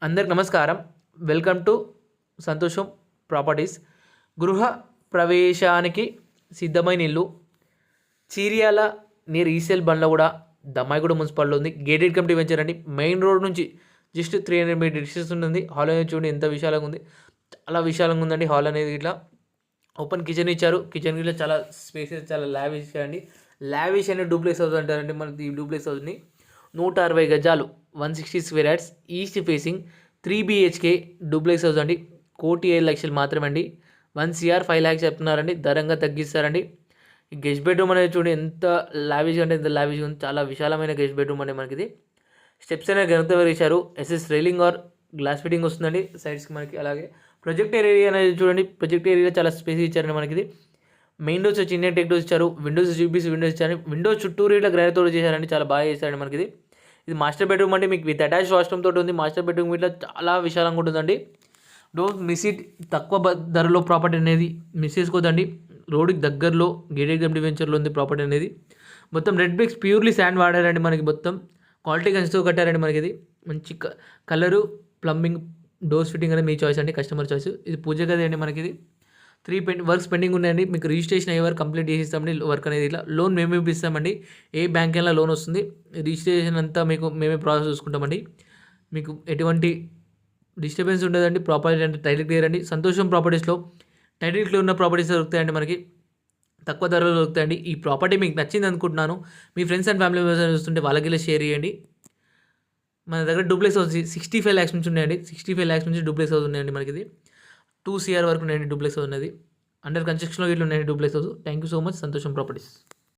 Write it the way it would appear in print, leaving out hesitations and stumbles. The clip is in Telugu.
అందరికి నమస్కారం. వెల్కమ్ టు సంతోషం ప్రాపర్టీస్. గృహ ప్రవేశానికి సిద్ధమైన ఇల్లు చీర్యాల నియర్ ఈసెల్ బండ్లో కూడా దమ్మాయిగూడ మున్సిపాలిటీలో ఉంది. గేటెడ్ కమిటీ వెంచర్ అండి. మెయిన్ రోడ్ నుంచి జస్ట్ 300 మీటర్ డిస్టెన్స్ ఉంటుంది. హాల్ అనేది చూడండి ఎంత విశాలంగా ఉంది, చాలా విశాలంగా ఉందండి. హాల్ అనేది ఇట్లా ఓపెన్ కిచెన్ ఇచ్చారు. కిచెన్ ఇట్లా చాలా స్పేసెస్, చాలా లావిష్ ఇచ్చారండి. లావిష్ అనే డూప్లెక్స్ హౌస్ అంటారండి. మనకి ఈ డూప్లెక్స్ హౌస్ని 160 గజాలు 160 square yards east facing 3 BHK duplex house అండి. 1,07,00,000 మాత్రమే అండి. 1 CR 5 lakhs చెప్తున్నారండి. ధరంగా తగ్గిస్తారండి. ఈ గెస్ట్ బెడ్రూమ్ అనేది చూడండి ఎంత లావిష్గా అంటే ఎంత లావిష్గా ఉంది. చాలా విశాలమైన గెస్ట్ బెడ్రూమ్ అండి. మనకి ఇది స్టెప్స్ అనేది గణిత ఇచ్చారు. SS railing are glass fitting వస్తుందండి సైడ్స్కి మనకి. అలాగే ప్రొజెక్ట్ ఏరియా అనేది చూడండి. ప్రొజెక్ట్ ఏరియా చాలా స్పేస్ ఇచ్చారండి మనకి ఇది. మెయిన్ డోర్స్ వచ్చి ఇండియన్ టెక్ డోర్స్ ఇచ్చారు. విండోస్ చూపిసి విండోస్ ఇచ్చారు. విండోస్ చుట్టూరు ఇట్లా గ్రానైట్ తోటి చేశారండి. చాలా బాగా చేశారండి మనకి ఇది మాస్టర్ బెడ్రూమ్ అంటే మీకు విత్ అటాచ్ వాష్రూమ్ తోటి ఉంది. మాస్టర్ బెడ్రూమ్ ఇట్లా చాలా విశాలంగా ఉంటుందండి. Don't miss it. తక్కువ ధరలో ప్రాపర్టీ అనేది మిస్ చేసుకోదండి. రోడ్కి దగ్గరలో గేటెడ్ కమిటీ వెంచర్లో ఉంది ప్రాపర్టీ అనేది. మొత్తం రెడ్ బ్రిక్స్ ప్యూర్లీ శాండ్ వాడారండి మనకి. మొత్తం క్వాలిటీ కన్స్తో కట్టారండి మనకి ఇది. మంచి కలరు, ప్లంబింగ్, డోర్స్ ఫిట్టింగ్ అనేది మీ చాయిస్ అండి, కస్టమర్ చాయిస్. ఇది పూజ గది అండి మనకి ఇది. 3 వర్క్స్ పెండింగ్ ఉన్నాయండి. మీకు రిజిస్ట్రేషన్ అయ్యే వరకు కంప్లీట్ చేసిస్తామండి. వర్క్ అనేది ఇట్లా లోన్ మేమే ఇప్పిస్తామండి. ఏ బ్యాంక్ అయినా లోన్ వస్తుంది. రిజిస్ట్రేషన్ అంతా మీకు మేమే ప్రాసెస్ చూసుకుంటామండి. మీకు ఎటువంటి డిస్టర్బెన్స్ ఉండదండి. ప్రాపర్టీ అంటే టైటిల్ క్లియర్ అండి. సంతోషం ప్రాపర్టీస్లో టైటిల్ క్లియర్ ఉన్న ప్రాపర్టీస్ దొరుకుతాయండి మనకి. తక్కువ ధరలో దొరుకుతాయండి. ఈ ప్రాపర్టీ మీకు నచ్చింది అనుకుంటున్నాను. మీ ఫ్రెండ్స్ అండ్ ఫ్యామిలీ మెంబర్స్ చూస్తుంటే వాళ్ళకి షేర్ చేయండి. మన దగ్గర డూప్లెక్స్ హౌస్ 65 lakhs నుంచి ఉన్నాయండి. 65 lakhs నుంచి డూప్లెక్స్ హౌస్ ఉన్నాయండి మనకి ఇది. 2 CR వరకు ఉన్నాయండి డూప్లెక్స్ హౌస్ ఉన్నది. అండర్ కన్స్ట్రక్షన్లో ఇట్లా ఉన్నాయండి duplex house. Thank you so much సంతోషం ప్రాపర్టీస్.